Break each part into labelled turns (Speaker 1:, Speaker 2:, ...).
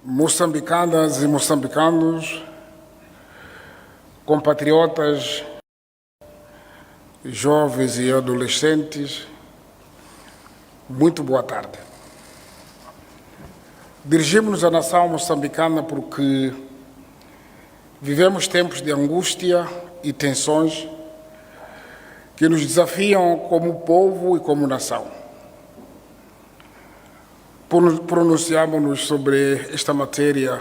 Speaker 1: moçambicanas e moçambicanos, compatriotas, jovens e adolescentes, muito boa tarde. Dirigimos-nos à nação moçambicana porque vivemos tempos de angústia e tensões que nos desafiam como povo e como nação. Pronunciamos-nos sobre esta matéria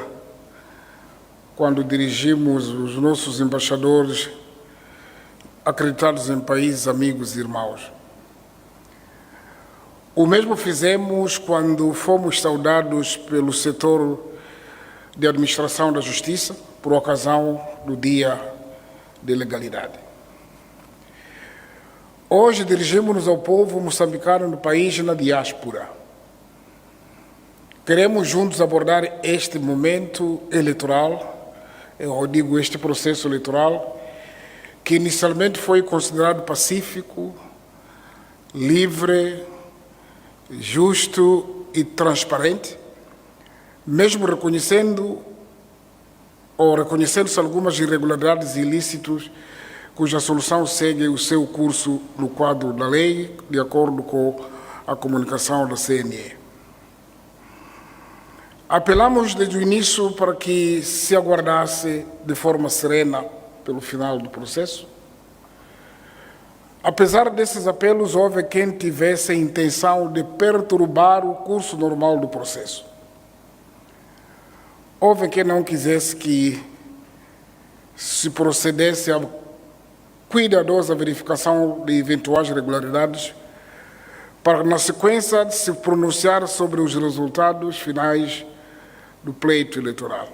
Speaker 1: quando dirigimos os nossos embaixadores acreditados em países amigos e irmãos. O mesmo fizemos quando fomos saudados pelo setor de administração da justiça por ocasião do Dia de Legalidade. Hoje dirigimos-nos ao povo moçambicano no país e na diáspora. Queremos juntos abordar este momento eleitoral, eu digo este processo eleitoral, que inicialmente foi considerado pacífico, livre, justo e transparente, mesmo reconhecendo-se algumas irregularidades e ilícitos cuja solução segue o seu curso no quadro da lei, de acordo com a comunicação da CNE. Apelamos desde o início para que se aguardasse de forma serena pelo final do processo. Apesar desses apelos, houve quem tivesse a intenção de perturbar o curso normal do processo. Houve quem não quisesse que se procedesse à cuidadosa verificação de eventuais irregularidades para, na sequência, de se pronunciar sobre os resultados finais do pleito eleitoral.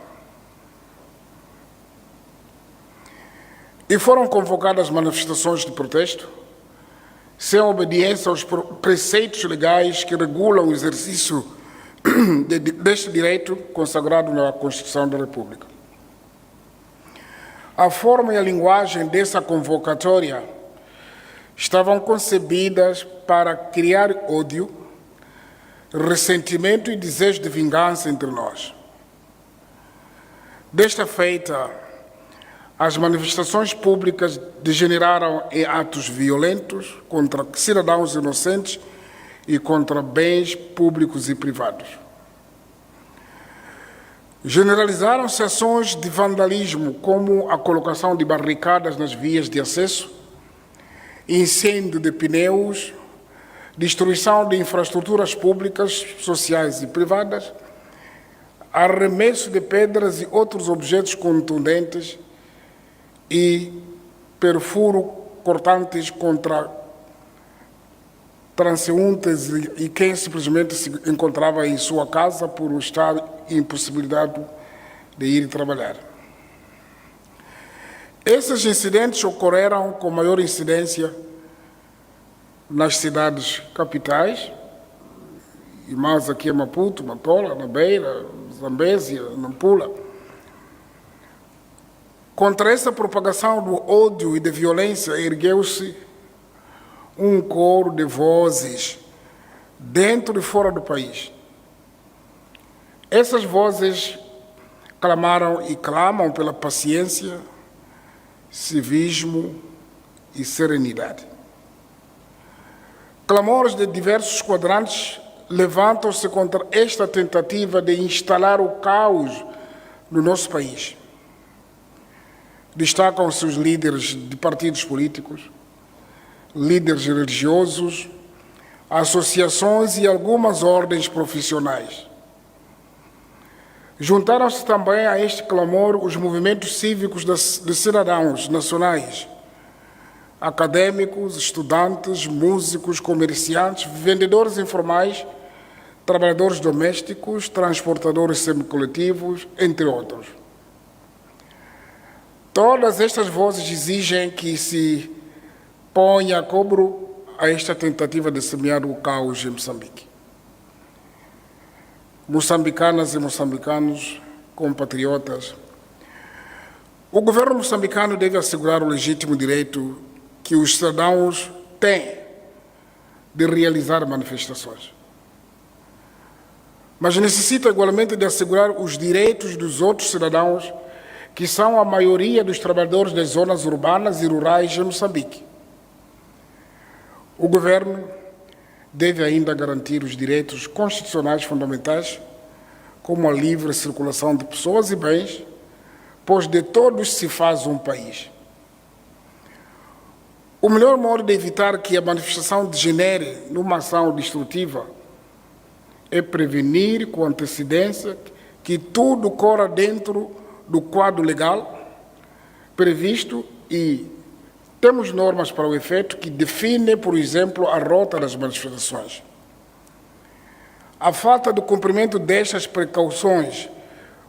Speaker 1: E foram convocadas manifestações de protesto, sem obediência aos preceitos legais que regulam o exercício deste direito consagrado na Constituição da República. A forma e a linguagem dessa convocatória estavam concebidas para criar ódio, ressentimento e desejo de vingança entre nós. Desta feita, as manifestações públicas degeneraram em atos violentos contra cidadãos inocentes e contra bens públicos e privados. Generalizaram-se ações de vandalismo, como a colocação de barricadas nas vias de acesso, incêndio de pneus, destruição de infraestruturas públicas, sociais e privadas, arremesso de pedras e outros objetos contundentes e perfuro cortantes contra transeuntes e quem simplesmente se encontrava em sua casa por estar impossibilitado de ir trabalhar. Esses incidentes ocorreram com maior incidência nas cidades capitais, e mais aqui em Maputo, Matola, na Beira, Zambésia, Nampula. Contra essa propagação do ódio e da violência ergueu-se um coro de vozes dentro e fora do país. Essas vozes clamaram e clamam pela paciência, civismo e serenidade. Clamores de diversos quadrantes levantam-se contra esta tentativa de instalar o caos no nosso país. Destacam-se os líderes de partidos políticos, líderes religiosos, associações e algumas ordens profissionais. Juntaram-se também a este clamor os movimentos cívicos de cidadãos nacionais, acadêmicos, estudantes, músicos, comerciantes, vendedores informais, trabalhadores domésticos, transportadores semicoletivos, entre outros. Todas estas vozes exigem que se ponha a cobro a esta tentativa de semear o caos em Moçambique. Moçambicanas e moçambicanos, compatriotas, o governo moçambicano deve assegurar o legítimo direito que os cidadãos têm de realizar manifestações. mas necessita igualmente de assegurar os direitos dos outros cidadãos, que são a maioria dos trabalhadores das zonas urbanas e rurais de Moçambique. O governo deve ainda garantir os direitos constitucionais fundamentais, como a livre circulação de pessoas e bens, pois de todos se faz um país. O melhor modo de evitar que a manifestação degenere numa ação destrutiva é prevenir com antecedência que tudo corra dentro do quadro legal previsto e temos normas para o efeito que definem, por exemplo, a rota das manifestações. A falta de cumprimento destas precauções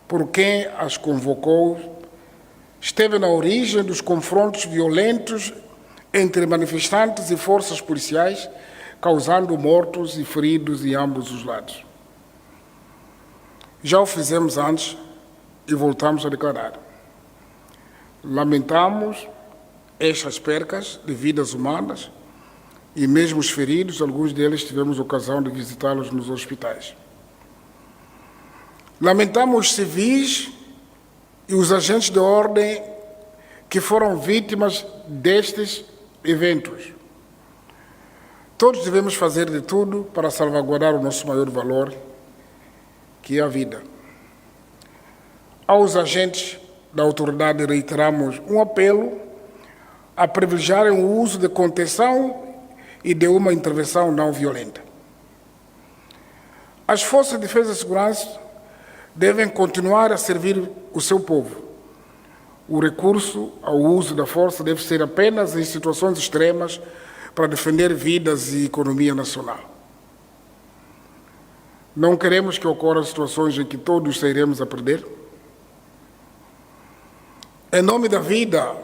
Speaker 1: por quem as convocou esteve na origem dos confrontos violentos entre manifestantes e forças policiais, causando mortos e feridos em ambos os lados. Já o fizemos antes e voltamos a declarar. Lamentamos estas percas de vidas humanas e mesmo os feridos, alguns deles tivemos ocasião de visitá-los nos hospitais. Lamentamos os civis e os agentes de ordem que foram vítimas destes eventos. Todos devemos fazer de tudo para salvaguardar o nosso maior valor, que é a vida. Aos agentes da autoridade reiteramos um apelo a privilegiarem o uso de contenção e de uma intervenção não violenta. As forças de defesa e segurança devem continuar a servir o seu povo. O recurso ao uso da força deve ser apenas em situações extremas para defender vidas e economia nacional. Não queremos que ocorram situações em que todos sairemos a perder. Em nome da vida,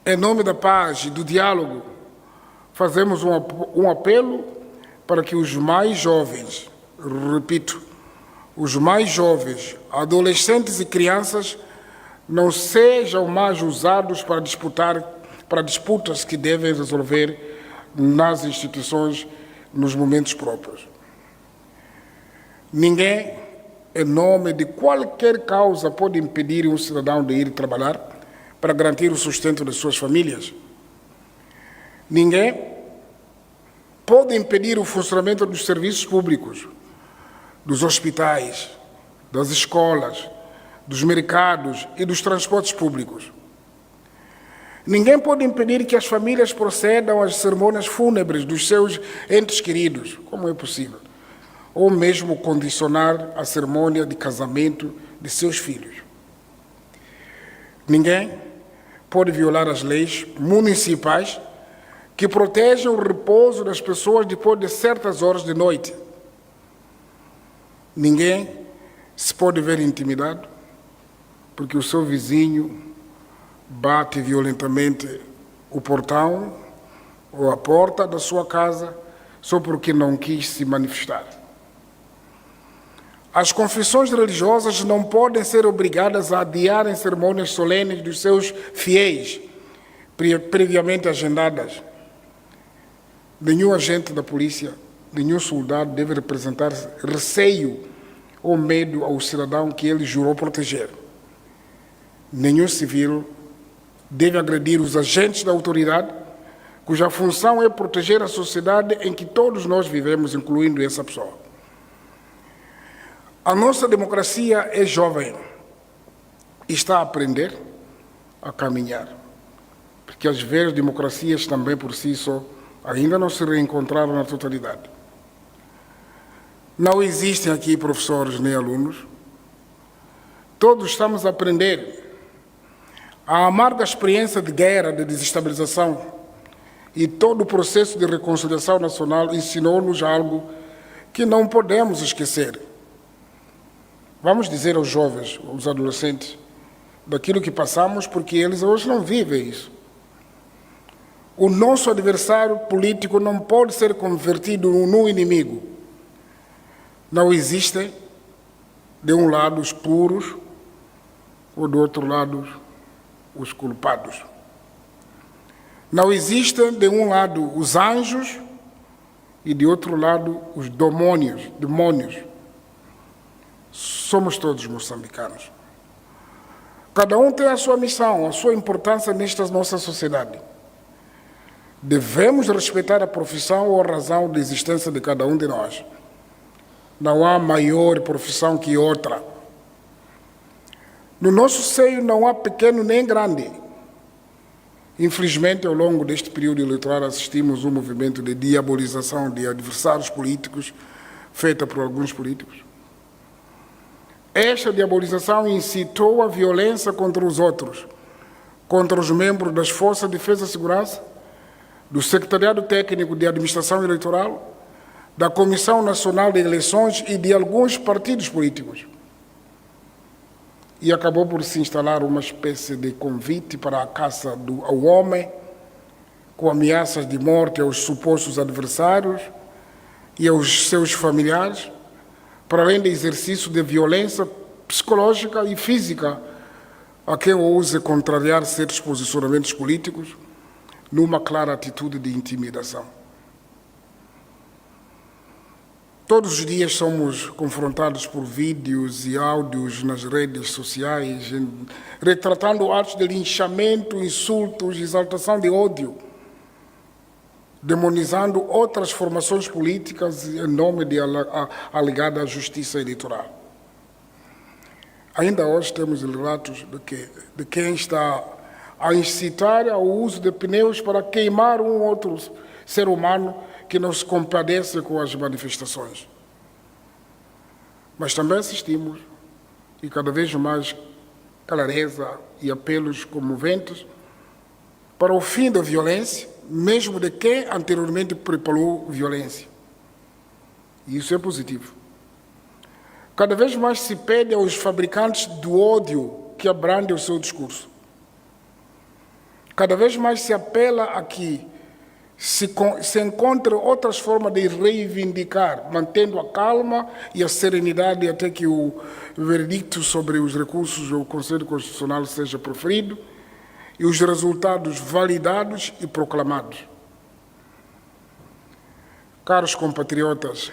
Speaker 1: em nome da paz e do diálogo, fazemos um apelo para que os mais jovens, repito, os mais jovens, adolescentes e crianças não sejam mais usados para disputas que devem resolver nas instituições nos momentos próprios. Ninguém, em nome de qualquer causa, pode impedir um cidadão de ir trabalhar para garantir o sustento de suas famílias. Ninguém pode impedir o funcionamento dos serviços públicos, dos hospitais, das escolas, dos mercados e dos transportes públicos. Ninguém pode impedir que as famílias procedam às cerimônias fúnebres dos seus entes queridos, como é possível, ou mesmo condicionar a cerimônia de casamento de seus filhos. Ninguém pode violar as leis municipais que protegem o repouso das pessoas depois de certas horas de noite. Ninguém se pode ver intimidado porque o seu vizinho bate violentamente o portão ou a porta da sua casa só porque não quis se manifestar. As confissões religiosas não podem ser obrigadas a adiarem cerimônias solenes dos seus fiéis, previamente agendadas. Nenhum agente da polícia, nenhum soldado deve representar receio ou medo ao cidadão que ele jurou proteger. Nenhum civil deve agredir os agentes da autoridade, cuja função é proteger a sociedade em que todos nós vivemos, incluindo essa pessoa. A nossa democracia é jovem e está a aprender a caminhar, porque as velhas democracias também por si só ainda não se reencontraram na totalidade. Não existem aqui professores nem alunos, todos estamos a aprender. A amarga experiência de guerra, de desestabilização e todo o processo de reconciliação nacional ensinou-nos algo que não podemos esquecer. Vamos dizer aos jovens, aos adolescentes, daquilo que passamos, porque eles hoje não vivem isso. O nosso adversário político não pode ser convertido num inimigo. Não existem, de um lado, os puros, ou do outro lado, os culpados. Não existem, de um lado, os anjos e, de outro lado, os demônios. somos todos moçambicanos. Cada um tem a sua missão, a sua importância nesta nossa sociedade. Devemos respeitar a profissão ou a razão de existência de cada um de nós. Não há maior profissão que outra. No nosso seio não há pequeno nem grande. Infelizmente, ao longo deste período eleitoral, assistimos um movimento de diabolização de adversários políticos, feita por alguns políticos. Esta diabolização incitou a violência contra os outros, contra os membros das Forças de Defesa e Segurança, do Secretariado Técnico de Administração Eleitoral, da Comissão Nacional de Eleições e de alguns partidos políticos. E acabou por se instalar uma espécie de convite para a caça ao homem, com ameaças de morte aos supostos adversários e aos seus familiares, para além do exercício de violência psicológica e física a quem ouse contrariar certos posicionamentos políticos, numa clara atitude de intimidação. Todos os dias somos confrontados por vídeos e áudios nas redes sociais, retratando atos de linchamento, insultos, exaltação de ódio, demonizando outras formações políticas em nome de alegada justiça eleitoral. Ainda hoje temos relatos de quem está a incitar ao uso de pneus para queimar um outro ser humano que não se compadece com as manifestações. Mas também assistimos, e cada vez mais clareza e apelos comoventes, para o fim da violência, mesmo de quem anteriormente preparou violência. E isso é positivo. Cada vez mais se pede aos fabricantes do ódio que abrandem o seu discurso. Cada vez mais se apela a que se encontrem outras formas de reivindicar, mantendo a calma e a serenidade até que o veredicto sobre os recursos do Conselho Constitucional seja proferido e os resultados validados e proclamados. Caros compatriotas,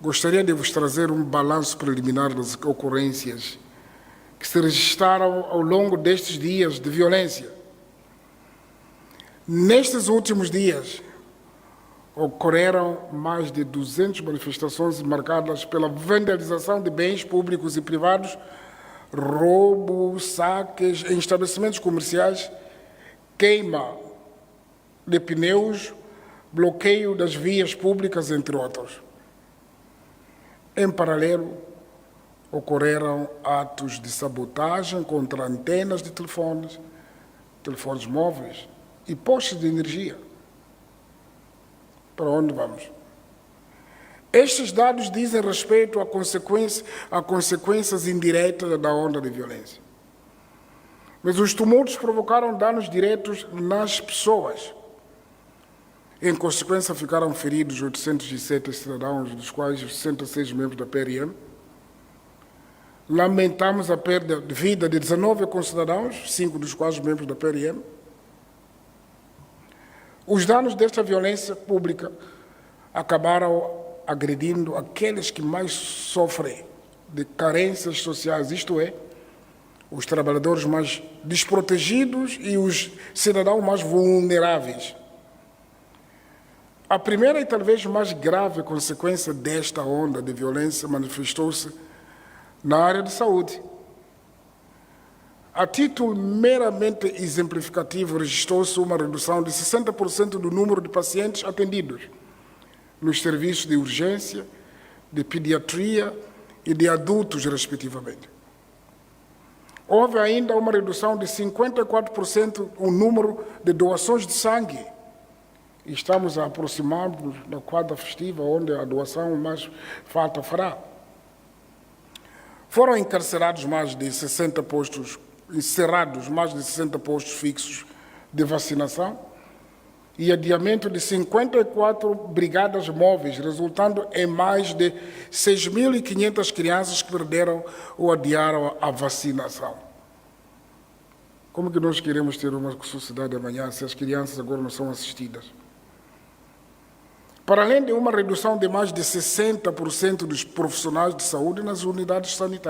Speaker 1: gostaria de vos trazer um balanço preliminar das ocorrências que se registraram ao longo destes dias de violência. Nestes últimos dias, ocorreram mais de 200 manifestações marcadas pela vandalização de bens públicos e privados, roubos, saques em estabelecimentos comerciais, queima de pneus, bloqueio das vias públicas, entre outros. Em paralelo, ocorreram atos de sabotagem contra antenas de telefones móveis e postes de energia. Para onde vamos? Estes dados dizem respeito a consequências indiretas da onda de violência. Mas os tumultos provocaram danos diretos nas pessoas. Em consequência, ficaram feridos 807 cidadãos, dos quais 66 membros da PRM. Lamentamos a perda de vida de 19 concidadãos, 5 dos quais membros da PRM. Os danos desta violência pública acabaram agredindo aqueles que mais sofrem de carências sociais, isto é, os trabalhadores mais desprotegidos e os cidadãos mais vulneráveis. A primeira e talvez mais grave consequência desta onda de violência manifestou-se na área de saúde. A título meramente exemplificativo, registrou-se uma redução de 60% do número de pacientes atendidos nos serviços de urgência, de pediatria e de adultos, respectivamente. Houve ainda uma redução de 54% no número de doações de sangue. Estamos a aproximar-nos da quadra festiva, onde a doação mais falta fará. Foram encarcerados mais de 60 postos, encerrados mais de 60 postos fixos de vacinação e adiamento de 54 brigadas móveis, resultando em mais de 6.500 crianças que perderam ou adiaram a vacinação. Como que nós queremos ter uma sociedade amanhã se as crianças agora não são assistidas? para além de uma redução de mais de 60% dos profissionais de saúde nas unidades sanitárias.